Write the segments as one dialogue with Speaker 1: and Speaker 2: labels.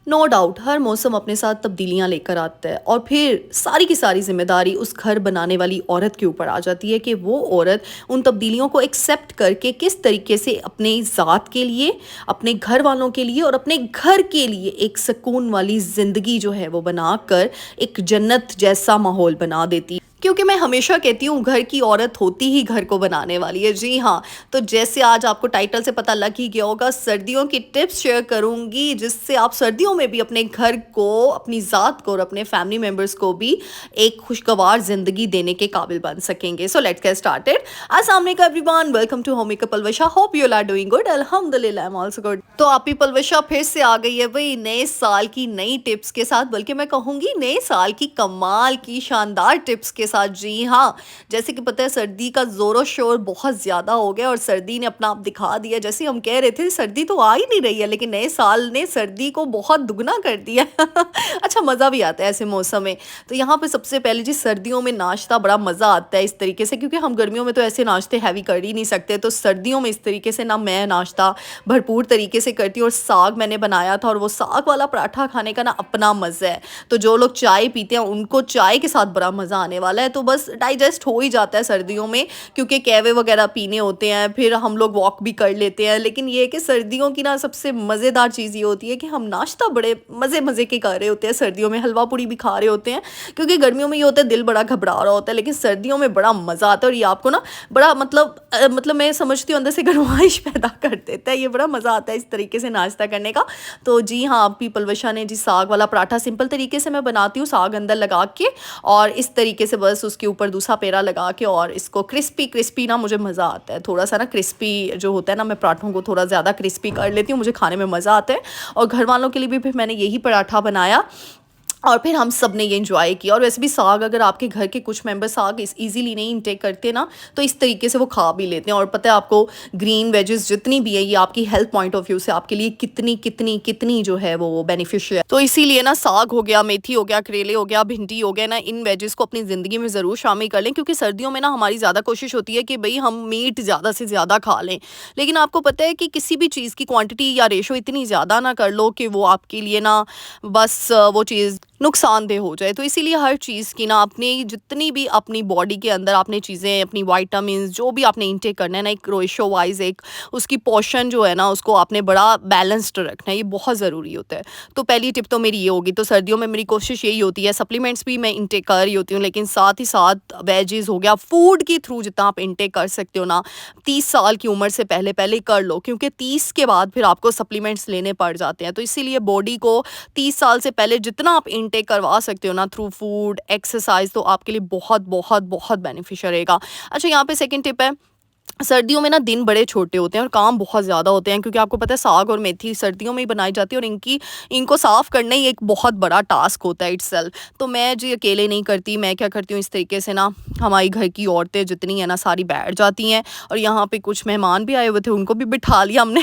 Speaker 1: No doubt हर मौसम अपने साथ तब्दीलियां लेकर आता है और फिर सारी की सारी जिम्मेदारी उस घर बनाने वाली औरत के ऊपर आ जाती है कि वो औरत उन तब्दीलियों को एक्सेप्ट करके किस तरीके से अपने ज़ात के लिए, अपने घर वालों के लिए और अपने घर के लिए एक सुकून वाली ज़िंदगी जो है वो बनाकर एक जन्नत जैसा माहौल बना देती है। क्योंकि मैं हमेशा कहती हूँ घर की औरत होती ही घर को बनाने वाली है। जी हाँ, तो जैसे आज आपको टाइटल से पता लग ही गया होगा, सर्दियों की टिप्स शेयर करूँगी जिससे आप सर्दियों में भी अपने घर को, अपनी ज़ात को और अपने फैमिली मेम्बर्स को भी एक खुशगवार ज़िंदगी देने के काबिल बन सकेंगे। So let's get started. अस्सलाम वालेकुम everyone, welcome to home makeup Palwasha. Hope you are doing good. अल्हम्दुलिल्लाह आई एम आल्सो गुड। तो आपकी पलवशा फिर से आ गई है भाई नए साल की नई टिप्स के साथ, बल्कि मैं कहूँगी नए साल की कमाल की शानदार टिप्स के साथ। जी हाँ, जैसे कि पता है सर्दी का जोरों शोर बहुत ज़्यादा हो गया और सर्दी ने अपना आप दिखा दिया। जैसे हम कह रहे थे सर्दी तो आ ही नहीं रही है, लेकिन नए साल ने सर्दी को बहुत दुगना कर दिया। अच्छा मज़ा भी आता है ऐसे मौसम में। तो यहाँ पे सबसे पहले जी सर्दियों में नाश्ता बड़ा मज़ा आता है इस तरीके से, क्योंकि हम गर्मियों में तो ऐसे नाश्ते हैवी कर ही नहीं सकते। तो सर्दियों में इस तरीके से ना मैं नाश्ता भरपूर तरीके से करती हूँ। और साग मैंने बनाया था और वो साग वाला पराठा खाने का ना अपना मज़ा है। तो जो लोग चाय पीते हैं उनको चाय के साथ बड़ा मज़ा आने वाला है। तो बस डाइजेस्ट हो ही जाता है सर्दियों में, क्योंकि कहवे वगैरह पीने होते हैं, फिर हम लोग वॉक भी कर लेते हैं। लेकिन ये है कि सर्दियों की ना सबसे मज़ेदार चीज़ ये होती है कि हम नाश्ता बड़े मज़े मज़े के कर रहे होते हैं। सर्दियों में हलवा पूड़ी भी खा रहे होते हैं, क्योंकि गर्मियों में ये होता है दिल बड़ा घबरा रहा होता है, लेकिन सर्दियों में बड़ा मज़ा आता है। और ये आपको ना बड़ा मतलब मैं समझती हूँ अंदर से गर्माइश पैदा कर देता है। ये बड़ा मज़ा आता है इस तरीके से नाश्ता करने का। तो जी हाँ, आप भी पलवशा ने जी साग वाला पराठा सिंपल तरीके से मैं बनाती हूँ, साग अंदर लगा के और इस तरीके से बस उसके ऊपर दूसरा पेड़ा लगा के और इसको क्रिस्पी क्रिस्पी ना मुझे मज़ा आता है। थोड़ा सा ना क्रिस्पी जो होता है ना, मैं पराठों को थोड़ा ज़्यादा क्रिस्पी कर लेती हूँ, मुझे खाने में मज़ा आता है। और घर वालों के लिए भी फिर मैंने यही पराठा बनाया और फिर हम सब ने ये एंजॉय किया। और वैसे भी साग अगर आपके घर के कुछ मेंबर साग इस इजीली नहीं इंटेक करते ना, तो इस तरीके से वो खा भी लेते हैं। और पता है आपको ग्रीन वेजेस जितनी भी है ये आपकी हेल्थ पॉइंट ऑफ व्यू से आपके लिए कितनी कितनी कितनी जो है वो बेनिफिशियल है। तो इसीलिए ना साग हो गया, मेथी हो गया, करेले हो गया, भिंडी हो गया ना, इन वेजेस को अपनी ज़िंदगी में ज़रूर शामिल कर लें। क्योंकि सर्दियों में ना हमारी ज़्यादा कोशिश होती है कि भाई हम मीट ज़्यादा से ज़्यादा खा लें, लेकिन आपको पता है कि किसी भी चीज़ की क्वान्टिटी या रेशो इतनी ज़्यादा ना कर लो कि वो आपके लिए ना बस वो चीज़ नुकसानदेह हो जाए। तो इसीलिए हर चीज़ की ना अपनी जितनी भी अपनी बॉडी के अंदर आपने चीज़ें, अपनी विटामिन्स जो भी आपने इंटेक करना है ना, एक रेशो वाइज एक उसकी पोर्शन जो है ना उसको आपने बड़ा बैलेंस्ड रखना है। ये बहुत ज़रूरी होता है। तो पहली टिप तो मेरी ये होगी। तो सर्दियों में मेरी कोशिश यही होती है, सप्लीमेंट्स भी मैं इंटेक कर रही होती हूँ, लेकिन साथ ही साथ वेजीज हो गया, फूड के थ्रू जितना आप इंटेक कर सकते हो ना 30 साल की उम्र से पहले पहले कर लो, क्योंकि 30 के बाद फिर आपको सप्लीमेंट्स लेने पड़ जाते हैं। तो इसीलिए बॉडी को 30 साल से पहले जितना आप इंटेक करवा सकते हो ना थ्रू फूड एक्सरसाइज, तो आपके लिए बहुत बहुत बहुत बेनिफिशियल रहेगा। अच्छा, यहाँ पे सेकंड टिप है, सर्दियों में ना दिन बड़े छोटे होते हैं और काम बहुत ज़्यादा होते हैं, क्योंकि आपको पता है साग और मेथी सर्दियों में ही बनाई जाती है और इनको साफ़ करना ही एक बहुत बड़ा टास्क होता है इटसेल्फ। तो मैं जी अकेले नहीं करती, मैं क्या करती हूँ इस तरीके से ना हमारी घर की औरतें जितनी है ना सारी बैठ जाती हैं। और यहाँ पे कुछ मेहमान भी आए हुए थे, उनको भी बिठा लिया हमने।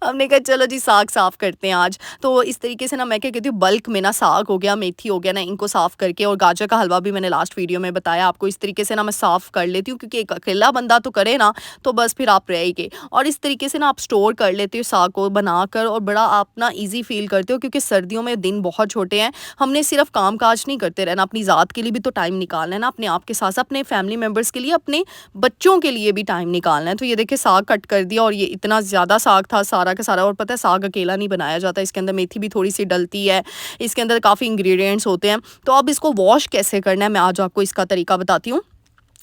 Speaker 1: हमने कहा चलो जी साग साफ़ करते हैं आज। तो इस तरीके से ना मैं क्या कहती हूँ बल्क में ना साग हो गया, मेथी हो गया ना, इनको साफ़ करके, और गाजर का हलवा भी मैंने लास्ट वीडियो में बताया आपको, इस तरीके से ना मैं साफ़ कर लेती हूँ। क्योंकि एक अकेला बंदा तो करे ना तो बस फिर आप रहेंगे। और इस तरीके से ना आप स्टोर कर लेते हो साग को बनाकर और बड़ा आप ना ईजी फील करते हो, क्योंकि सर्दियों में दिन बहुत छोटे हैं। हमने सिर्फ काम काज नहीं करते रहना, अपनी ज़ात के लिए भी तो टाइम निकालना है ना, अपने आप के साथ साथ अपने फैमिली मेम्बर्स के लिए, अपने बच्चों के लिए भी टाइम निकालना है। तो ये देखिए साग कट कर दिया और ये इतना ज़्यादा साग था सारा का सारा। और पता है साग अकेला नहीं बनाया जाता, इसके अंदर मेथी भी थोड़ी सी डलती है, इसके अंदर काफ़ी इंग्रेडिएंट्स होते हैं। तो अब इसको वॉश कैसे करना है मैं आज आपको इसका तरीका बताती हूँ।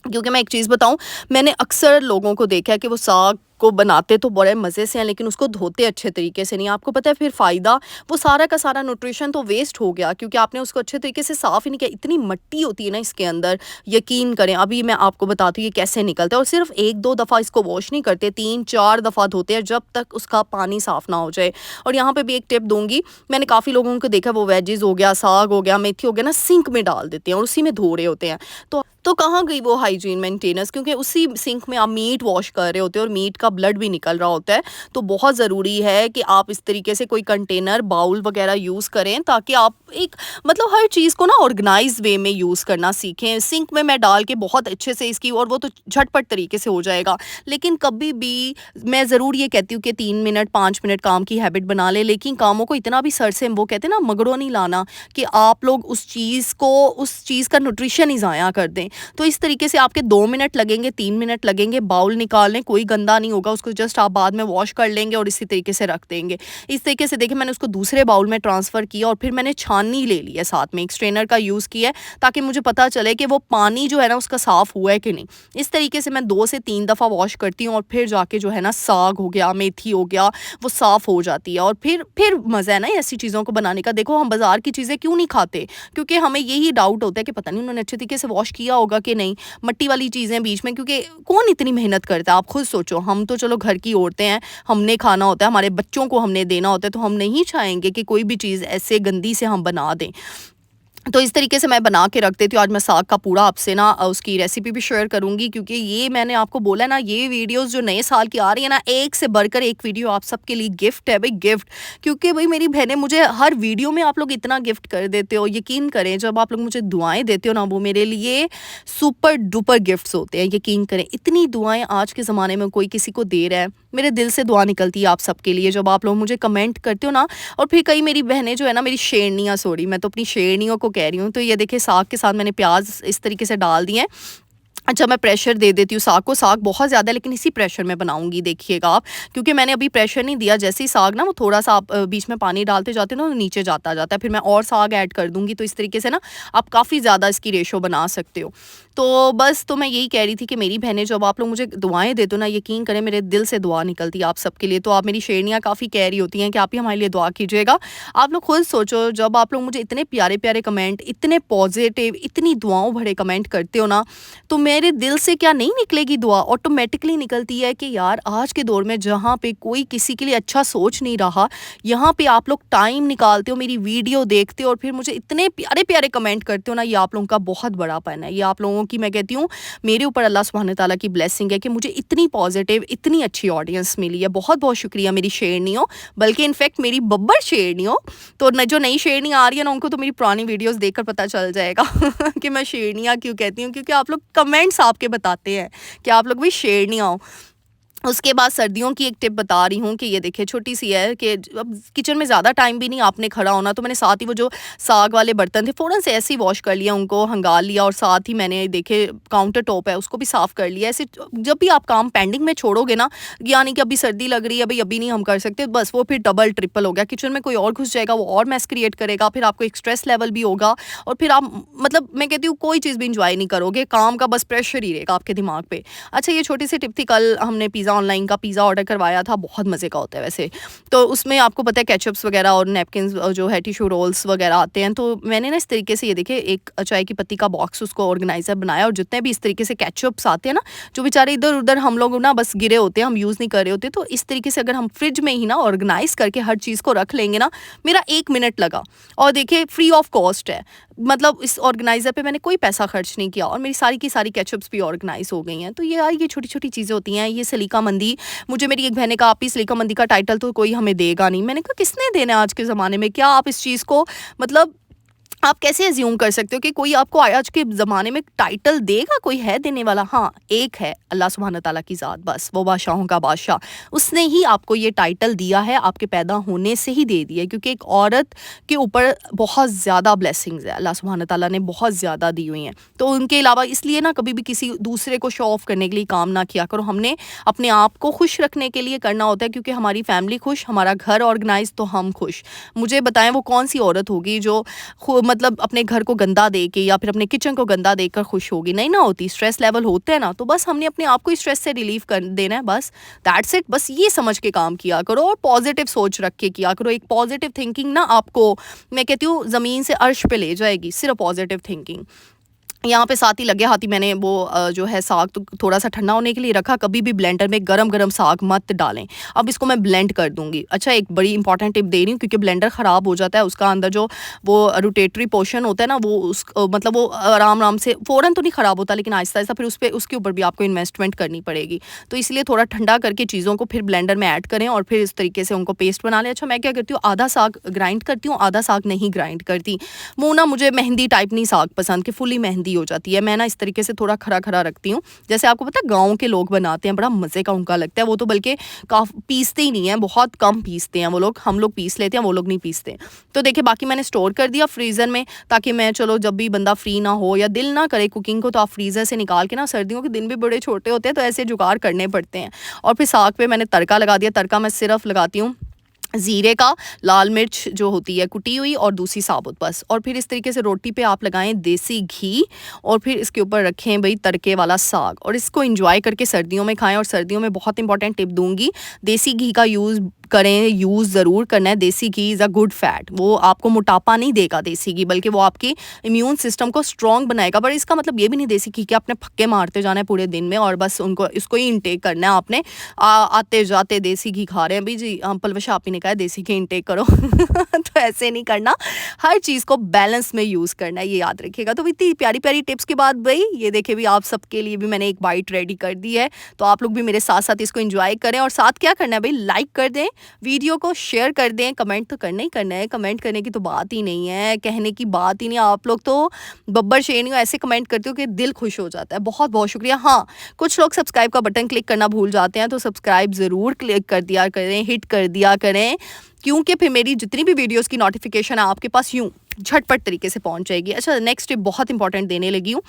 Speaker 1: क्योंकि मैं एक चीज़ बताऊं, मैंने अक्सर लोगों को देखा है कि वो साग को बनाते तो बड़े मज़े से हैं, लेकिन उसको धोते अच्छे तरीके से नहीं। आपको पता है फिर फ़ायदा, वो सारा का सारा न्यूट्रिशन तो वेस्ट हो गया, क्योंकि आपने उसको अच्छे तरीके से साफ़ ही नहीं किया। इतनी मिट्टी होती है ना इसके अंदर, यकीन करें। अभी मैं आपको बताती हूँ ये कैसे निकलता है। और सिर्फ 1-2 दफ़ा इसको वॉश नहीं करते, 3-4 दफ़ा धोते हैं जब तक उसका पानी साफ़ ना हो जाए। और यहाँ पर भी एक टिप दूँगी, मैंने काफ़ी लोगों को देखा वो वेजिज़ हो गया, साग हो गया, मेथी हो गया ना सिंक में डाल देते हैं और उसी में धो रहे होते हैं। तो तो कहाँ गई वो हाइजीन मेंटेनेंस, क्योंकि उसी सिंक में आप मीट वॉश कर रहे होते हो और मीट का ब्लड भी निकल रहा होता है। तो बहुत ज़रूरी है कि आप इस तरीके से कोई कंटेनर, बाउल वगैरह यूज़ करें, ताकि आप एक मतलब हर चीज़ को ना ऑर्गेनाइज वे में यूज़ करना सीखें। सिंक में मैं डाल के बहुत अच्छे से इसकी, और वो तो झटपट तरीके से हो जाएगा। लेकिन कभी भी मैं ज़रूर ये कहती हूँ कि 3 मिनट 5 मिनट काम की हैबिट बना ले, लेकिन कामों को इतना भी सर से, वो कहते हैं ना, मगड़ो नहीं लाना, कि आप लोग उस चीज़ का न्यूट्रिशन ही ज़ाया कर दें। तो इस तरीके से आपके 2 मिनट लगेंगे, 3 मिनट लगेंगे, बाउल निकाल लें, कोई गंदा नहीं होगा, उसको जस्ट आप बाद में वॉश कर लेंगे और इसी तरीके से रख देंगे। इस तरीके से देखिए मैंने उसको दूसरे बाउल में ट्रांसफ़र किया और फिर मैंने छाननी ले ली है, साथ में एक स्ट्रेनर का यूज़ किया है, ताकि मुझे पता चले कि वो पानी जो है ना उसका साफ़ हुआ है कि नहीं। इस तरीके से मैं 2 से 3 दफ़ा वॉश करती हूँ और फिर जाके जो है ना साग हो गया, मेथी हो गया, वो साफ़ हो जाती है। और फिर मज़ा है ना ऐसी चीज़ों को बनाने का। देखो हम बाज़ार की चीज़ें क्यों नहीं खाते? क्योंकि हमें यही डाउट होता है कि पता नहीं उन्होंने अच्छे तरीके से वॉश किया होगा कि नहीं। मट्टी वाली चीज़ें बीच में, क्योंकि कौन इतनी मेहनत करता है? आप खुद सोचो। हम तो चलो घर की औरतें हैं, हमने खाना होता है, हमारे बच्चों को हमने देना होता है, तो हम नहीं चाहेंगे कि कोई भी चीज़ ऐसे गंदी से हम बना दें। तो इस तरीके से मैं बना के रख देती हूँ। आज मैं साग का पूरा आपसे ना उसकी रेसिपी भी शेयर करूँगी, क्योंकि ये मैंने आपको बोला है ना, ये वीडियोस जो नए साल की आ रही है ना, एक से बढ़कर एक वीडियो आप सबके लिए गिफ्ट है भाई, गिफ्ट। क्योंकि भाई मेरी बहनें, मुझे हर वीडियो में आप लोग इतना गिफ्ट कर देते हो। यकीन करें, जब आप लोग मुझे दुआएं देते हो ना, वो मेरे लिए सुपर डुपर गिफ्ट्स होते हैं। यकीन करें, इतनी दुआएं आज के ज़माने में कोई किसी को दे रहा है, मेरे दिल से दुआ निकलती है आप सबके लिए जब आप लोग मुझे कमेंट करते हो ना। और फिर कई मेरी बहनें जो है ना, मेरी शेरनियाँ, सॉरी मैं तो अपनी शेरनियों को कह रही हूँ, तो ये देखिए साग के साथ मैंने प्याज इस तरीके से डाल दिए हैं। अच्छा, मैं प्रेशर दे देती हूँ साग को। साग बहुत ज़्यादा है, लेकिन इसी प्रेशर में बनाऊँगी, देखिएगा आप। क्योंकि मैंने अभी प्रेशर नहीं दिया, जैसे ही साग ना वो थोड़ा-सा आप बीच में पानी डालते जाते हो ना, तो नीचे जाता जाता है। फिर मैं और साग ऐड कर दूँगी, तो इस तरीके से ना आप काफ़ी ज़्यादा इसकी रेशो बना सकते हो। तो बस, तो मैं यही कह रही थी कि मेरी बहनें, जब आप लोग मुझे दुआएँ देते हो ना, यकीन करें मेरे दिल से दुआ निकलती है आप सबके लिए। तो आप, मेरी शेरनियाँ काफ़ी कह रही होती हैं कि आप ही हमारे लिए दुआ कीजिएगा। आप लोग खुद सोचो, जब आप लोग मुझे इतने प्यारे-प्यारे कमेंट, इतने पॉज़िटिव, इतनी दुआओं भरे कमेंट करते हो ना, तो मेरे दिल से क्या नहीं निकलेगी दुआ? ऑटोमेटिकली निकलती है कि यार, आज के दौर में जहाँ पे कोई किसी के लिए अच्छा सोच नहीं रहा, यहाँ पे आप लोग टाइम निकालते हो, मेरी वीडियो देखते हो और फिर मुझे इतने प्यारे-प्यारे कमेंट करते हो ना, ये आप लोगों का बहुत बड़ापन है। ये आप लोगों की, मैं कहती हूँ, मेरे ऊपर अल्लाह सुब्हान तआला की ब्लेसिंग है कि मुझे इतनी पॉजिटिव, इतनी अच्छी ऑडियंस मिली है। बहुत-बहुत शुक्रिया मेरी शेरनियों, बल्कि इनफैक्ट मेरी बब्बर शेरनियों। तो न, जो नई शेरनी आ रही है ना, उनको तो मेरी पुरानी वीडियोस देखकर पता चल जाएगा कि मैं शेरनियाँ क्यों कहती हूँ, क्योंकि आप लोग कमेंट्स आपके बताते हैं कि आप लोग भी शेरनियाँ हो। उसके बाद सर्दियों की एक टिप बता रही हूँ कि ये देखिए, छोटी-सी है कि अब किचन में ज़्यादा टाइम भी नहीं आपने खड़ा होना, तो मैंने साथ ही वो जो साग वाले बर्तन थे, फ़ौरन से ऐसे ही वॉश कर लिया, उनको हंगाल लिया, और साथ ही मैंने देखिए काउंटर टॉप है उसको भी साफ़ कर लिया। ऐसे जब भी आप काम पेंडिंग में छोड़ोगे ना, यानी कि अभी सर्दी लग रही है, भई अभी नहीं हम कर सकते, बस वो फिर डबल ट्रिपल हो गया। किचन में कोई और घुस जाएगा, वो और मैस क्रिएट करेगा, फिर आपको एक स्ट्रेस लेवल भी होगा, और फिर आप, मतलब मैं कहती हूँ, कोई चीज़ भी एन्जॉय नहीं करोगे, काम का बस प्रेशर ही रहेगा आपके दिमाग पे। अच्छा, ये छोटी-सी टिप थी। कल हमने पिज़्ज़ा, ऑनलाइन का पिज़्ज़ा ऑर्डर करवाया था, बहुत मज़े का होता है वैसे। तो उसमें आपको पता है केचअप्स वगैरह और नैपकिन्स जो है, टिश्यू रोल्स वगैरह आते हैं। तो मैंने ना इस तरीके से, ये देखिए, एक चाय की पत्ती का बॉक्स, उसको ऑर्गेनाइज़र बनाया, और जितने भी इस तरीके से केचअप्स आते हैं ना, जो बेचारे इधर-उधर हम लोग ना बस गिरे होते हैं, हम यूज़ नहीं कर रहे होते, तो इस तरीके से अगर हम फ्रिज में ही ना ऑर्गेनाइज़ करके हर चीज़ को रख लेंगे ना, मेरा 1 मिनट लगा, और देखिए फ्री ऑफ कॉस्ट है। मतलब इस ऑर्गेनाइज़र पे मैंने कोई पैसा खर्च नहीं किया, और मेरी सारी की सारी केचअप्स भी ऑर्गेनाइज़ हो गई हैं। तो ये यार, ये छोटी-छोटी चीज़ें होती हैं। ये सलीका मंदी, मुझे मेरी एक बहन ने कहा, आप ही सलीका मंदी का टाइटल तो कोई हमें देगा नहीं। मैंने कहा, किसने देना है आज के ज़माने में? क्या आप इस चीज़ को, मतलब आप कैसे अज्यूम कर सकते हो कि कोई आपको आज के ज़माने में टाइटल देगा? कोई है देने वाला? हाँ, एक है, अल्लाह सुब्हान तआला की ज़ात, बस वो बादशाहों का बादशाह। उसने ही आपको ये टाइटल दिया है, आपके पैदा होने से ही दे दिया है, क्योंकि एक औरत के ऊपर बहुत ज़्यादा ब्लेसिंग्स है, अल्लाह सुब्हान तआला ने बहुत ज़्यादा दी हुई हैं। तो उनके अलावा, इसलिए ना कभी भी किसी दूसरे को शो ऑफ करने के लिए काम ना किया करो। हमने अपने आप को खुश रखने के लिए करना होता है, क्योंकि हमारी फैमिली खुश, हमारा घर ऑर्गेनाइज, तो हम खुश। मुझे बताएं, वो कौन सी औरत होगी जो मतलब अपने घर को गंदा दे के या फिर अपने किचन को गंदा देकर खुश होगी? नहीं ना होती। स्ट्रेस लेवल होते हैं ना, तो बस हमने अपने आप को स्ट्रेस से रिलीव कर देना है, बस दैट्स इट। बस ये समझ के काम किया करो, और पॉजिटिव सोच रख के किया करो। एक पॉजिटिव थिंकिंग ना आपको, मैं कहती हूँ, ज़मीन से अर्श पे ले जाएगी, सिर्फ पॉजिटिव थिंकिंग। यहाँ पे साथ ही लगे हाथ ही मैंने वो जो है साग तो थोड़ा सा ठंडा होने के लिए रखा। कभी भी ब्लेंडर में गरम गरम साग मत डालें। अब इसको मैं ब्लेंड कर दूंगी। अच्छा, एक बड़ी इंपॉर्टेंट टिप दे रही हूँ, क्योंकि ब्लेंडर ख़राब हो जाता है, उसका अंदर जो वो रोटेटरी पोर्शन होता है ना, वो उस मतलब वो आराम आराम से फ़ौरन तो नहीं ख़राब होता, लेकिन आहिस्ता आहिस्ता फिर उस पर उसके ऊपर भी आपको इन्वेस्टमेंट करनी पड़ेगी। तो इसलिए थोड़ा ठंडा करके चीज़ों को फिर ब्लेंडर में ऐड करें और फिर इस तरीके से उनको पेस्ट बना लें। अच्छा, मैं क्या करती हूँ, आधा साग ग्राइंड करती हूँ, आधा साग नहीं ग्राइंड करती। वो ना मुझे मेहंदी टाइप नहीं साग पसंद कि फुली मेहंदी हो जाती है। मैं ना इस तरीके से थोड़ा खरा खरा रखती हूँ, जैसे आपको पता है गाँव के लोग बनाते हैं, बड़ा मज़े का उनका लगता है। वो तो बल्कि काफ़ी पीसते ही नहीं है, बहुत कम पीसते हैं वो लोग। हम लोग पीस लेते हैं, वो लोग नहीं पीसते। तो देखिए, बाकी मैंने स्टोर कर दिया फ्रीज़र में, ताकि मैं चलो जब भी बंदा फ्री ना हो या दिल ना करे कुकिंग को, तो आप फ्रीज़र से निकाल के ना, सर्दियों के दिन भी बड़े छोटे होते हैं तो ऐसे जुगाड़ करने पड़ते हैं। और फिर साग पे मैंने तड़का लगा दिया। तड़का मैं सिर्फ लगाती हूँ ज़ीरे का, लाल मिर्च जो होती है कुटी हुई, और दूसरी साबुत, बस। और फिर इस तरीके से रोटी पे आप लगाएं देसी घी, और फिर इसके ऊपर रखें भाई तड़के वाला साग, और इसको एंजॉय करके सर्दियों में खाएं। और सर्दियों में बहुत इंपॉर्टेंट टिप दूंगी, देसी घी का यूज़ करें, यूज़ ज़रूर करना है। देसी घी इज़ अ गुड फैट, वो आपको मोटापा नहीं देगा देसी घी, बल्कि वो आपकी इम्यून सिस्टम को स्ट्रॉन्ग बनाएगा। पर इसका मतलब ये भी नहीं देसी घी कि आपने फक्के मारते जाना है पूरे दिन में और बस उनको इसको ही इनटेक करना है आपने। आते जाते देसी घी खा रहे हैं भाई जी, हम पलवश आप ही ने कहा है देसी घी इनटेक करो तो ऐसे नहीं करना, हर चीज़ को बैलेंस में यूज़ करना है, ये याद रखिएगा। तो इतनी प्यारी प्यारी टिप्स के बाद भाई ये देखिए भी, आप सबके लिए भी मैंने एक बाइट रेडी कर दी है। तो आप लोग भी मेरे साथ साथ इसको एंजॉय करें, और साथ क्या करना है भाई, लाइक कर दें, वीडियो को शेयर कर दें, कमेंट तो करना ही करना है। कमेंट करने की तो बात ही नहीं है, कहने की बात ही नहीं। आप लोग तो बब्बर शेरनियों ऐसे कमेंट करते हो कि दिल खुश हो जाता है। बहुत बहुत शुक्रिया। हाँ, कुछ लोग सब्सक्राइब का बटन क्लिक करना भूल जाते हैं, तो सब्सक्राइब ज़रूर क्लिक कर दिया करें, हिट कर दिया करें, क्योंकि फिर मेरी जितनी भी वीडियोस की नोटिफिकेशन है आपके पास यूँ झटपट तरीके से पहुंच जाएगी। अच्छा, नेक्स्ट टिप बहुत इंपॉर्टेंट देने लगी हूँ।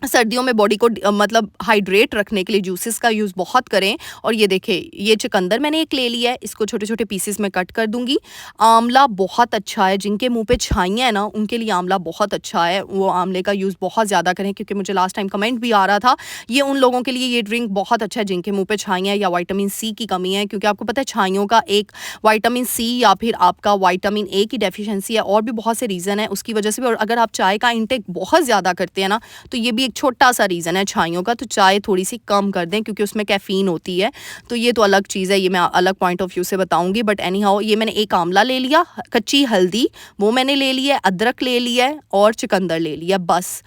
Speaker 1: सर्दियों में बॉडी को मतलब हाइड्रेट रखने के लिए जूसेस का यूज़ बहुत करें। और ये देखिए, ये चुकंदर मैंने एक ले लिया है, इसको छोटे छोटे पीसेस में कट कर दूंगी। आंवला बहुत अच्छा है, जिनके मुंह पे छाइयाँ हैं ना, उनके लिए आंवला बहुत अच्छा है। वो आंवले का यूज़ बहुत ज़्यादा करें, क्योंकि मुझे लास्ट टाइम कमेंट भी आ रहा था, ये उन लोगों के लिए ये ड्रिंक बहुत अच्छा है जिनके मुँह पे छाइयाँ या विटामिन सी की कमी है। क्योंकि आपको पता है छाइयों का एक विटामिन सी या फिर आपका विटामिन ए की डेफिशिएंसी है, और भी बहुत से रीज़न है उसकी वजह से भी। और अगर आप चाय का इंटेक बहुत ज़्यादा करते हैं ना, तो ये भी एक छोटा सा रीज़न है छाइयों का। तो चाय थोड़ी सी कम कर दें, क्योंकि उसमें कैफीन होती है। तो ये तो अलग चीज़ है, ये मैं अलग पॉइंट ऑफ व्यू से बताऊंगी। बट एनी हाउ, ये मैंने एक आंवला ले लिया, कच्ची हल्दी वो मैंने ले लिया है, अदरक ले लिया है, और चुकंदर ले लिया, बस।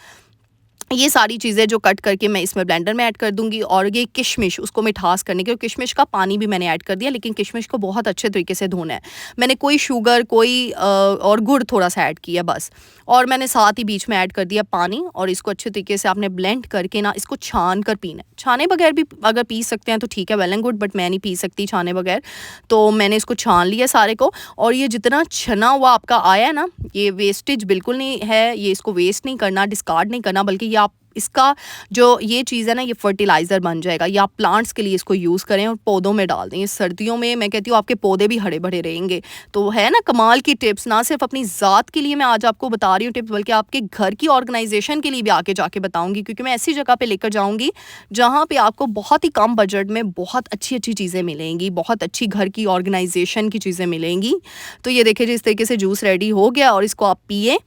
Speaker 1: ये सारी चीज़ें जो कट करके मैं इसमें ब्लेंडर में ऐड कर दूंगी। और ये किशमिश, उसको मिठास करने के, किशमिश का पानी भी मैंने ऐड कर दिया, लेकिन किशमिश को बहुत अच्छे तरीके से धोना है। मैंने कोई शुगर, कोई और गुड़ थोड़ा सा ऐड किया, बस। और मैंने साथ ही बीच में ऐड कर दिया पानी, और इसको अच्छे तरीके से आपने ब्लेंड करके ना इसको छान कर पीना है। छाने बगैर भी अगर पी सकते हैं तो ठीक है, वेल एंड गुड, बट मैं नहीं पी सकती छाने बगैर। तो मैंने इसको छान लिया सारे को। और ये जितना छना हुआ आपका आया है ना, ये वेस्टेज बिल्कुल नहीं है, ये इसको वेस्ट नहीं करना, डिस्कार्ड नहीं करना, बल्कि आप इसका जो ये चीज़ है ना, ये फर्टिलाइज़र बन जाएगा। या आप प्लांट्स के लिए इसको यूज़ करें और पौधों में डाल दें। सर्दियों में मैं कहती हूँ आपके पौधे भी हरे भरे रहेंगे। तो है ना कमाल की टिप्स, ना सिर्फ अपनी ज़ात के लिए मैं आज आपको बता रही हूँ टिप्स, बल्कि आपके घर की ऑर्गेनाइजेशन के लिए भी आके जाके बताऊँगी। क्योंकि मैं ऐसी जगह पे लेकर जाऊँगी जहाँ पे आपको बहुत ही कम बजट में बहुत अच्छी अच्छी चीज़ें मिलेंगी, बहुत अच्छी घर की ऑर्गेनाइजेशन की चीज़ें मिलेंगी। तो ये देखिए, जिस तरीके से जूस रेडी हो गया, और इसको आप पिए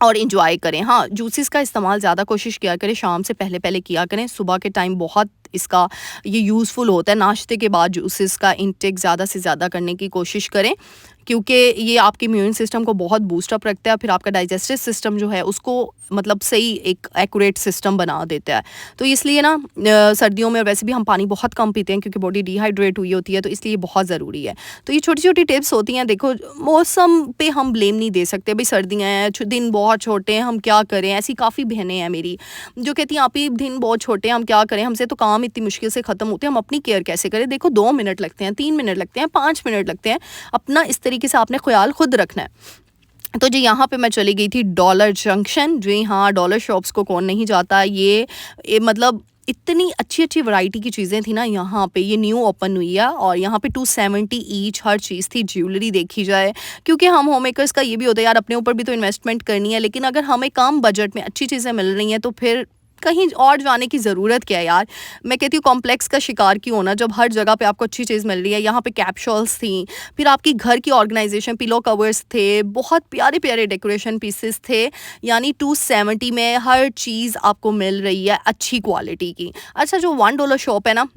Speaker 1: और इंजॉय करें। हाँ, जूसेस का इस्तेमाल ज़्यादा कोशिश किया करें, शाम से पहले पहले किया करें। सुबह के टाइम बहुत इसका ये यूज़फुल होता है। नाश्ते के बाद जूसेस का इंटेक ज़्यादा से ज़्यादा करने की कोशिश करें, क्योंकि ये आपके इम्यून सिस्टम को बहुत बूस्ट अप रखता है। फिर आपका डाइजेस्टिव सिस्टम जो है उसको मतलब सही एक एक्यूरेट सिस्टम बना देता है। तो इसलिए ना सर्दियों में वैसे भी हम पानी बहुत कम पीते हैं, क्योंकि बॉडी डिहाइड्रेट हुई होती है, तो इसलिए बहुत ज़रूरी है। तो ये छोटी छोटी टिप्स होती हैं। देखो, मौसम पे हम ब्लेम नहीं दे सकते भाई, सर्दियाँ हैं, दिन बहुत छोटे हैं, हम क्या करें। ऐसी काफ़ी बहनें हैं मेरी जो कहती हैं आप ही दिन बहुत छोटे हैं, हम क्या करें, हमसे तो काम इतनी मुश्किल से ख़त्म होते हैं, हम अपनी केयर कैसे करें। देखो, 2 मिनट लगते हैं, 3 मिनट लगते हैं, 5 मिनट लगते हैं, अपना इस तरीके से आपने ख्याल खुद रखना है। तो जी, यहाँ पे मैं चली गई थी डॉलर जंक्शन। जी हाँ, डॉलर शॉप्स को कौन नहीं जाता। ये मतलब इतनी अच्छी अच्छी वैरायटी की चीज़ें थी ना यहाँ पे। ये न्यू ओपन हुई है, और यहाँ पे 270 ईच हर चीज़ थी। ज्वेलरी देखी जाए, क्योंकि हम होम मेकर्स का ये भी होता है यार, अपने ऊपर भी तो इन्वेस्टमेंट करनी है, लेकिन अगर हमें कम बजट में अच्छी चीज़ें मिल रही हैं तो फिर कहीं और जाने की ज़रूरत क्या है यार। मैं कहती हूँ कॉम्प्लेक्स का शिकार क्यों होना, जब हर जगह पे आपको अच्छी चीज़ मिल रही है। यहाँ पे कैप्सूल्स थी, फिर आपकी घर की ऑर्गेनाइजेशन, पिलो कवर्स थे, बहुत प्यारे प्यारे डेकोरेशन पीसेस थे। यानी 270 में हर चीज़ आपको मिल रही है अच्छी क्वालिटी की। अच्छा, जो $1 शॉप है ना,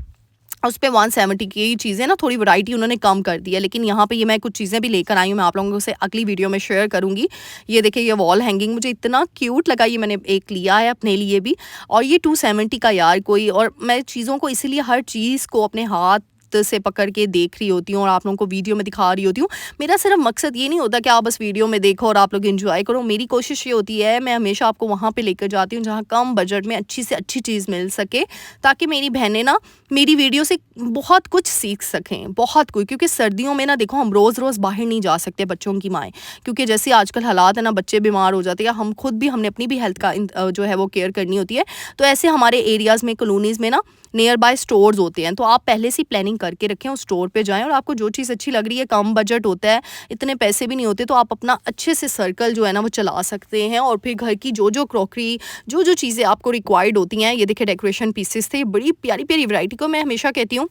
Speaker 1: उस पे 170 की चीज़ें ना, थोड़ी वैरायटी उन्होंने कम कर दी है। लेकिन यहाँ पे ये मैं कुछ चीज़ें भी लेकर आई हूँ, मैं आप लोगों से अगली वीडियो में शेयर करूँगी। ये देखिए, ये वॉल हैंगिंग मुझे इतना क्यूट लगा, ये मैंने एक लिया है अपने लिए भी। और ये 270 का यार कोई, और मैं चीज़ों को इसीलिए हर चीज़ को अपने हाथ से पकड़ के देख रही होती हूँ और आप लोगों को वीडियो में दिखा रही होती हूँ। मेरा सिर्फ मकसद ये नहीं होता कि आप बस वीडियो में देखो और आप लोग एंजॉय करो। मेरी कोशिश ये होती है, मैं हमेशा आपको वहाँ पे लेकर जाती हूँ जहाँ कम बजट में अच्छी से अच्छी चीज़ मिल सके, ताकि मेरी बहनें ना मेरी वीडियो से बहुत कुछ सीख सकें, बहुत कुछ। क्योंकि सर्दियों में ना देखो, हम रोज़ रोज़ बाहर नहीं जा सकते बच्चों की माएँ, क्योंकि जैसे आजकल हालात है ना, बच्चे बीमार हो जाते हैं, या हम खुद भी, हमने अपनी भी हेल्थ का जो है वो केयर करनी होती है। तो ऐसे हमारे एरियाज़ में, कॉलोनीज़ में ना नियर बाय स्टोर्स होते हैं, तो आप पहले से प्लानिंग करके रखें, उस स्टोर पे जाएं और आपको जो चीज़ अच्छी लग रही है, कम बजट होता है, इतने पैसे भी नहीं होते, तो आप अपना अच्छे से सर्कल जो है ना वो चला सकते हैं। और फिर घर की जो जो क्रॉकरी, जो जो चीज़ें आपको रिक्वायर्ड होती हैं, ये देखिए डेकोरेशन पीसेस थे, बड़ी प्यारी प्यारी वैरायटी। को मैं हमेशा कहती हूँ,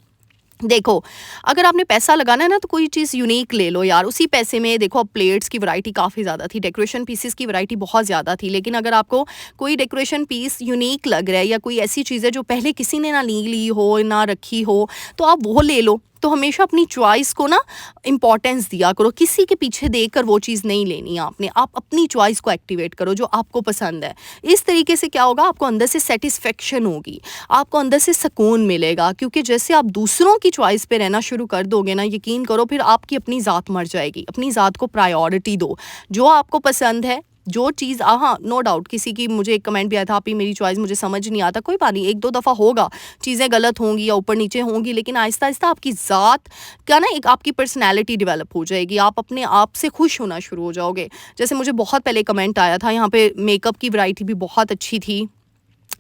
Speaker 1: देखो, अगर आपने पैसा लगाना है ना, तो कोई चीज़ यूनिक ले लो यार। उसी पैसे में देखो, प्लेट्स की वैरायटी काफ़ी ज़्यादा थी, डेकोरेशन पीसेस की वैरायटी बहुत ज़्यादा थी। लेकिन अगर आपको कोई डेकोरेशन पीस यूनिक लग रहा है, या कोई ऐसी चीज़ है जो पहले किसी ने ना ली हो, ना रखी हो, तो आप वो ले लो। तो हमेशा अपनी चॉइस को ना इम्पॉर्टेंस दिया करो, किसी के पीछे देखकर वो चीज़ नहीं लेनी है आपने। आप अपनी चॉइस को एक्टिवेट करो जो आपको पसंद है। इस तरीके से क्या होगा, आपको अंदर से सेटिस्फेक्शन होगी, आपको अंदर से सुकून मिलेगा। क्योंकि जैसे आप दूसरों की चॉइस पे रहना शुरू कर दोगे ना, यकीन करो फिर आपकी अपनी ज़ात मर जाएगी। अपनी ज़ात को प्रायोरिटी दो, जो आपको पसंद है, जो चीज़, हाँ नो डाउट, किसी की, मुझे एक कमेंट भी आया था, आप ही मेरी चॉइस मुझे समझ नहीं आता, कोई बात नहीं, एक दो दफ़ा होगा, चीज़ें गलत होंगी या ऊपर नीचे होंगी, लेकिन आहिस्ता आहिस्ता आपकी ज़ात का ना एक आपकी पर्सनैलिटी डेवलप हो जाएगी, आप अपने आप से खुश होना शुरू हो जाओगे। जैसे मुझे बहुत पहले कमेंट आया था, यहाँ पे मेकअप की वैरायटी भी बहुत अच्छी थी,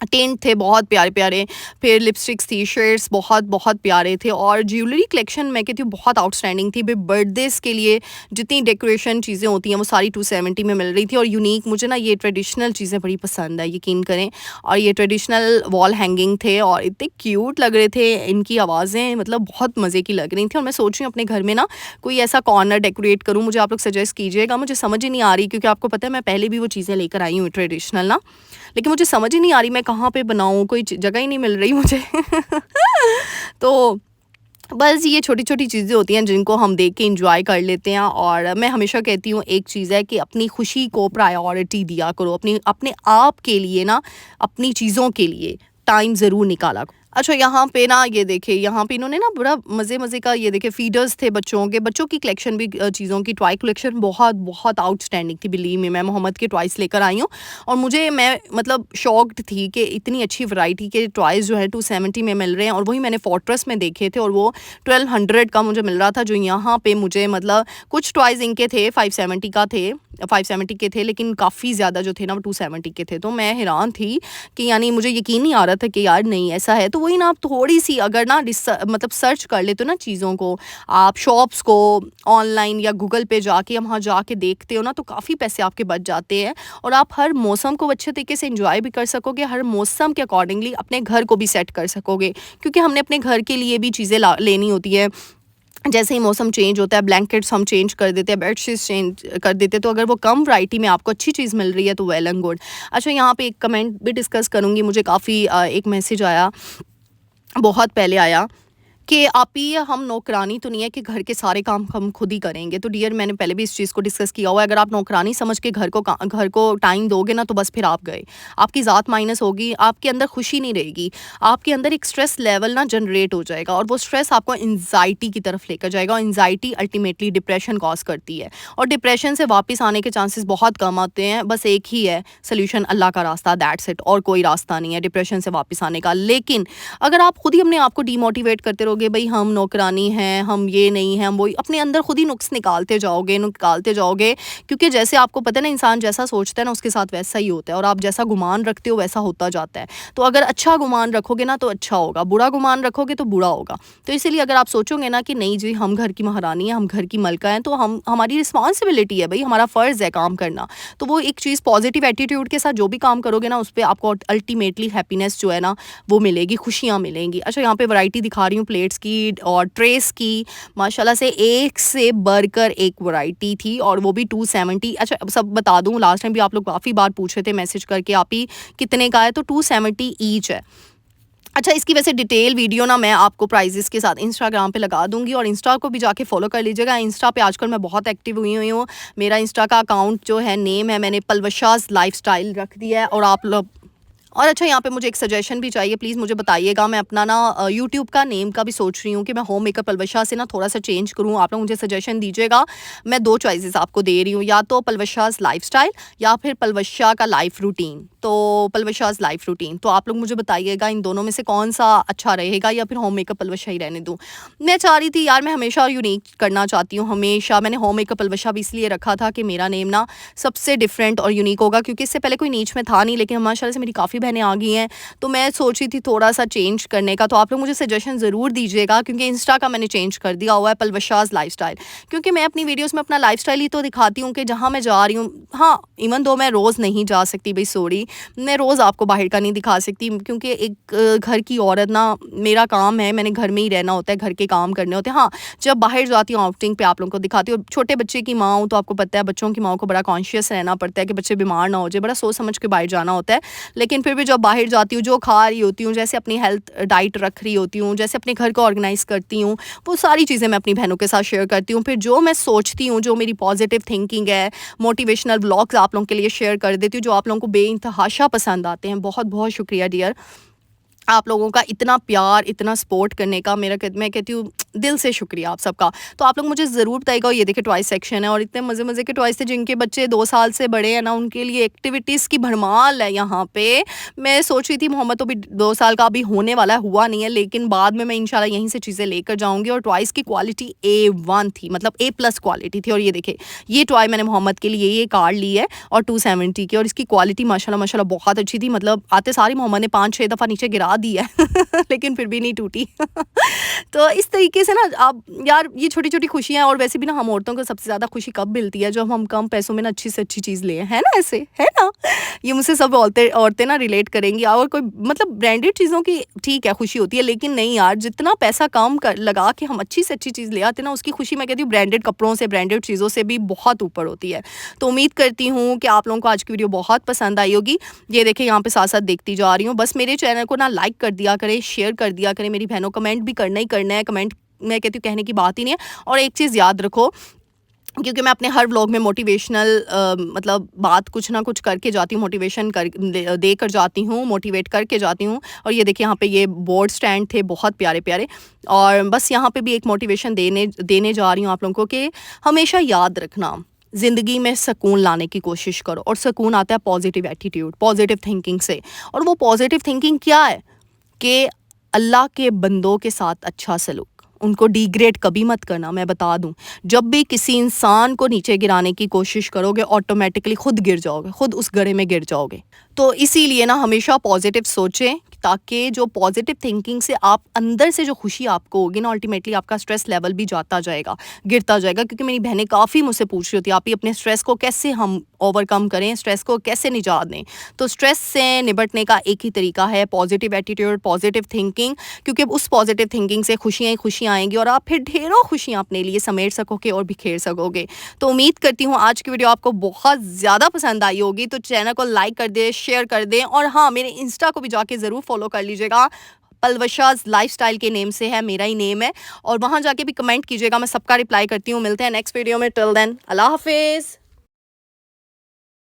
Speaker 1: टेंट थे बहुत प्यारे प्यारे, फिर लिपस्टिक्स थी, शेड्स बहुत बहुत प्यारे थे, और ज्वेलरी कलेक्शन मैं कहती हूँ बहुत आउटस्टैंडिंग थी। बर्थडेज़ के लिए जितनी डेकोरेशन चीज़ें होती हैं वो सारी 270 में मिल रही थी, और यूनिक, मुझे ना ये ट्रेडिशनल चीज़ें बड़ी पसंद है, यकीन करें। और ये ट्रेडिशनल वॉल हैंगिंग थे और इतने क्यूट लग रहे थे, इनकी आवाज़ें मतलब बहुत मज़े की लग रही थी। और मैं सोच रही हूँ अपने घर में ना कोई ऐसा कॉर्नर डेकोरेट करूँ, मुझे आप लोग सजेस्ट कीजिएगा। मुझे समझ ही नहीं आ रही, क्योंकि आपको पता है मैं पहले भी वो चीज़ें लेकर आई हूँ ट्रेडिशनल ना, लेकिन मुझे समझ ही नहीं आ रही मैं कहाँ पे बनाऊँ, कोई जगह ही नहीं मिल रही मुझे। तो बस ये छोटी-छोटी चीज़ें होती हैं जिनको हम देख के एंजॉय कर लेते हैं। और मैं हमेशा कहती हूँ एक चीज़ है कि अपनी खुशी को प्रायोरिटी दिया करो, अपने आप के लिए ना, अपनी चीज़ों के लिए टाइम ज़रूर निकाला करो। अच्छा, यहाँ पे ना ये देखिए, यहाँ पे इन्होंने ना बड़ा मज़े का, ये देखिए फीडर्स थे बच्चों की कलेक्शन भी, चीज़ों की टॉय कलेक्शन बहुत बहुत आउटस्टैंडिंग थी। बिलीव मी, मैं मोहम्मद के टॉयज़ लेकर आई हूँ, और मैं मतलब शॉक्ड थी कि इतनी अच्छी वैरायटी के टॉयज़ जो है 270 में मिल रहे हैं। और वही मैंने फोर्ट्रेस में देखे थे, और वो 1200 का मुझे मिल रहा था, जो यहाँ पे मुझे मतलब कुछ टॉयज़ इनके थे 570 के थे, लेकिन काफ़ी ज़्यादा जो थे ना वो 270 के थे। तो मैं हैरान थी कि यानी मुझे यकीन नहीं आ रहा था कि यार नहीं ऐसा है। तो वही ना, आप थोड़ी सी अगर ना मतलब सर्च कर लेते हो ना चीज़ों को, आप शॉप्स को ऑनलाइन या गूगल पे जाके, वहाँ जाके देखते हो ना, तो काफ़ी पैसे आपके बच जाते हैं, और आप हर मौसम को अच्छे तरीके से एंजॉय भी कर सकोगे, हर मौसम के अकॉर्डिंगली अपने घर को भी सेट कर सकोगे। क्योंकि हमने अपने घर के लिए भी चीज़ें लेनी होती है, जैसे ही मौसम चेंज होता है, ब्लैंकेट्स हम चेंज कर देते हैं, बेडशीट्स चेंज कर देते हैं। तो अगर वो कम वैरायटी में आपको अच्छी चीज़ मिल रही है तो वेल एंड गुड। अच्छा, यहाँ पे एक कमेंट भी डिस्कस करूँगी, मुझे काफ़ी एक मैसेज आया, बहुत पहले आया कि आप ही, हम नौकरानी तो नहीं है कि घर के सारे काम हम खुद ही करेंगे। तो डियर, मैंने पहले भी इस चीज़ को डिस्कस किया हुआ है, अगर आप नौकरानी समझ के घर को टाइम दोगे ना, तो बस फिर आप गए, आपकी ज़ात माइनस होगी, आपके अंदर खुशी नहीं रहेगी, आपके अंदर एक स्ट्रेस लेवल ना जनरेट हो जाएगा, और वो स्ट्रेस आपको एंजाइटी की तरफ लेकर जाएगा, और एंजाइटी अल्टीमेटली डिप्रेशन कॉज करती है, और डिप्रेशन से वापस आने के चांसेस बहुत कम आते हैं। बस एक ही है सोल्यूशन, अल्लाह का रास्ता, दैट्स इट, और कोई रास्ता नहीं है डिप्रेशन से वापस आने का। लेकिन अगर आप खुद ही अपने आप को डीमोटिवेट करते रहोगे, सोचोगे भाई हम नौकरानी हैं, हम ये नहीं हैं, हम वो, अपने अंदर खुद ही नुक्स निकालते जाओगे, क्योंकि जैसे आपको पता है ना, इंसान जैसा सोचता है ना उसके साथ वैसा ही होता है, और आप जैसा गुमान रखते हो वैसा होता जाता है। तो अगर अच्छा गुमान रखोगे ना तो अच्छा होगा, बुरा गुमान रखोगे तो बुरा होगा। तो इसीलिए अगर आप सोचोगे ना कि नहीं जी हम घर की महारानी हैं, हम घर की मलका हैं, तो हमारी रिस्पॉन्सिबिलिटी है भाई, हमारा फ़र्ज़ है काम करना। तो वो एक चीज़ पॉजिटिव एटीट्यूड के साथ जो भी काम करोगे ना उस पे आपको अल्टीमेटली हैप्पीनेस जो है ना वो मिलेगी, खुशियाँ मिलेंगी। अच्छा, यहाँ पे वैरायटी दिखा रही हूँ प्लेट्स की और ट्रेस की, माशाल्लाह से एक से बढ़कर एक वैरायटी थी, और वो भी 270। अच्छा सब बता दूँ, लास्ट टाइम भी आप लोग काफ़ी बार पूछ रहे थे मैसेज करके आप ही कितने का है, तो 270 ईच है। अच्छा, इसकी वैसे डिटेल वीडियो ना मैं आपको प्राइजेस के साथ इंस्टाग्राम पे लगा दूंगी, और इंस्टा को भी जाके फॉलो कर लीजिएगा। इंस्टा पे आजकल मैं बहुत एक्टिव हुई हूँ। मेरा इंस्टा का अकाउंट जो है, नेम है मैंने पलवशाज लाइफस्टाइल रख दिया है, और आप लोग, और अच्छा यहाँ पे मुझे एक सजेशन भी चाहिए, प्लीज़ मुझे बताइएगा। मैं अपना ना यूट्यूब का नेम का भी सोच रही हूँ कि मैं होम मेकर पलवशा से ना थोड़ा सा चेंज करूँ। आप लोग मुझे सजेशन दीजिएगा। मैं 2 चॉइसेस आपको दे रही हूँ, या तो पलवशाज लाइफस्टाइल या फिर पलवशा का लाइफ रूटीन। तो पलवशाज लाइफ रूटीन, तो आप लोग मुझे बताइएगा इन दोनों में से कौन सा अच्छा रहेगा, या फिर होम मेकर पलवशा ही रहने दूँ। मैं चाह रही थी यार, मैं हमेशा यूनिक करना चाहती हूँ, हमेशा मैंने होम मेकर पलवशा भी इसलिए रखा था कि मेरा नेम ना सबसे डिफरेंट और यूनिक होगा, क्योंकि इससे पहले कोई नीच में था नहीं, लेकिन माशाल्लाह से मेरी काफ़ी बहनें आ गई हैं, तो मैं सोच रही थी थोड़ा सा चेंज करने का। तो आप लोग मुझे सजेशन ज़रूर दीजिएगा, क्योंकि इंस्टा का मैंने चेंज कर दिया हुआ है पलवशाज लाइफस्टाइल, क्योंकि मैं अपनी वीडियोस में अपना लाइफस्टाइल ही तो दिखाती हूँ कि जहाँ मैं जा रही हूँ। हाँ, इवन दो मैं रोज़ नहीं जा सकती भाई, सॉरी, मैं रोज़ आपको बाहर का नहीं दिखा सकती, क्योंकि एक घर की औरत ना, मेरा काम है, मैंने घर में ही रहना होता है, घर के काम करने होते हैं। हाँ, जब बाहर जाती हूँ आउटिंग पे आप लोगों को दिखाती हूँ। छोटे बच्चे की माँ हूँ तो आपको पता है बच्चों की माँ को बड़ा कॉन्शियस रहना पड़ता है कि बच्चे बीमार ना हो जाए, बड़ा सोच समझ के बाहर जाना होता है। लेकिन फिर भी जब बाहर जाती हूँ, जो खा रही होती हूँ, जैसे अपनी हेल्थ डाइट रख रही होती हूँ, जैसे अपने घर को ऑर्गेनाइज़ करती हूँ, वो सारी चीज़ें मैं अपनी बहनों के साथ शेयर करती हूँ। फिर जो मैं सोचती हूँ, जो मेरी पॉजिटिव थिंकिंग है, मोटिवेशनल व्लॉग्स आप लोगों के लिए शेयर कर देती हूँ, जो आप लोगों को बेइंतहाशा पसंद आते हैं। बहुत बहुत शुक्रिया डियर, आप लोगों का इतना प्यार, इतना सपोर्ट करने का, मैं कहती हूँ दिल से शुक्रिया आप सबका। तो आप लोग मुझे ज़रूर बताइएगा। ये देखिए टॉय सेक्शन है, और इतने मज़े मज़े के टॉयज़ थे, जिनके बच्चे 2 साल से बड़े हैं ना, उनके लिए एक्टिविटीज़ की भरमार है यहाँ पे। मैं सोच रही थी मोहम्मद तो भी 2 साल का अभी होने वाला है, हुआ नहीं है, लेकिन बाद में मैं इंशाल्लाह यहीं से चीज़ें लेकर जाऊँगी। और टॉयज़ की क्वालिटी A1 थी, मतलब A+ क्वालिटी थी। और ये देखिए, ये टॉय मैंने मोहम्मद के लिए ये कार ली है, और 270 की, और इसकी क्वालिटी माशाल्लाह माशाल्लाह बहुत अच्छी थी। मतलब आते सारी मोहम्मद ने 5-6 दफ़ा नीचे गिरा दी है लेकिन फिर भी नहीं टूटी तो इस तरीके से ना आप यार, ये छोटी-छोटी खुशियाँ, और वैसे भी ना हम औरतों को सबसे ज़्यादा खुशी कब मिलती है, जब हम कम पैसों में ना अच्छी से अच्छी चीज़ लें, है ना? ऐसे, है ना? ये मुझसे सब औरतें औरतें ना रिलेट करेंगी। और कोई मतलब ब्रांडेड चीज़ों की ठीक है खुशी होती है, लेकिन नहीं यार, जितना पैसा कम कर लगा के हम अच्छी से अच्छी चीज़ ले आते हैं ना, उसकी खुशी मैं कहती हूँ ब्रांडेड कपड़ों से, ब्रांडेड चीज़ों से भी बहुत ऊपर होती है। तो उम्मीद करती हूँ कि आप लोगों को आज की वीडियो बहुत पसंद आई होगी। ये देखिए यहाँ पे साथ-साथ देखती जा रही हूँ। बस मेरे चैनल को ना लाइक कर दिया करें, शेयर कर दिया करें मेरी बहनों, कमेंट भी करना ही करना है। कमेंट मैं कहती हूँ कहने की बात ही नहीं है। और एक चीज़ याद रखो, क्योंकि मैं अपने हर व्लॉग में मोटिवेशनल मतलब बात कुछ ना कुछ करके जाती हूँ, मोटिवेशन देकर जाती हूँ, मोटिवेट करके जाती हूँ। और ये देखिए यहाँ पे ये बोर्ड स्टैंड थे, बहुत प्यारे प्यारे। और बस यहाँ पे भी एक मोटिवेशन देने जा रही हूँ आप लोगों को कि हमेशा याद रखना, ज़िंदगी में सुकून लाने की कोशिश करो, और सुकून आता है पॉजिटिव एटीट्यूड, पॉजिटिव थिंकिंग से। और वो पॉजिटिव थिंकिंग क्या है कि अल्लाह के बंदों के साथ अच्छा सलूक, उनको डिग्रेड कभी मत करना। मैं बता दूं, जब भी किसी इंसान को नीचे गिराने की कोशिश करोगे, ऑटोमेटिकली खुद गिर जाओगे, खुद उस गड्ढे में गिर जाओगे। तो इसीलिए ना हमेशा पॉजिटिव सोचें, ताकि जो पॉजिटिव थिंकिंग से आप अंदर से जो खुशी आपको होगी ना, अल्टीमेटली आपका स्ट्रेस लेवल भी जाता जाएगा, गिरता जाएगा। क्योंकि मेरी बहनें काफ़ी मुझसे पूछ रही होती है, आप ही अपने स्ट्रेस को कैसे हम ओवरकम करें, स्ट्रेस को कैसे निजात दें। तो स्ट्रेस से निपटने का एक ही तरीका है, पॉजिटिव एटीट्यूड, पॉजिटिव थिंकिंग। क्योंकि उस पॉजिटिव थिंकिंग से खुशियाँ ही खुशियाँ आएंगी, और आप फिर ढेरों खुशियाँ अपने लिए समेट सकोगे और बिखेर सकोगे। तो उम्मीद करती हूँ आज की वीडियो आपको बहुत ज़्यादा पसंद आई होगी। तो चैनल को लाइक कर दें, शेयर कर दें, और हाँ, मेरे इंस्टा को भी जाके ज़रूर फॉलो कर लीजिएगा। पलवशाज लाइफस्टाइल के नेम से है, मेरा ही नेम है। और वहाँ जाके भी कमेंट कीजिएगा, मैं सबका रिप्लाई करती हूँ। मिलते हैं नेक्स्ट वीडियो में। टिल देन, अल्लाह हाफिज़।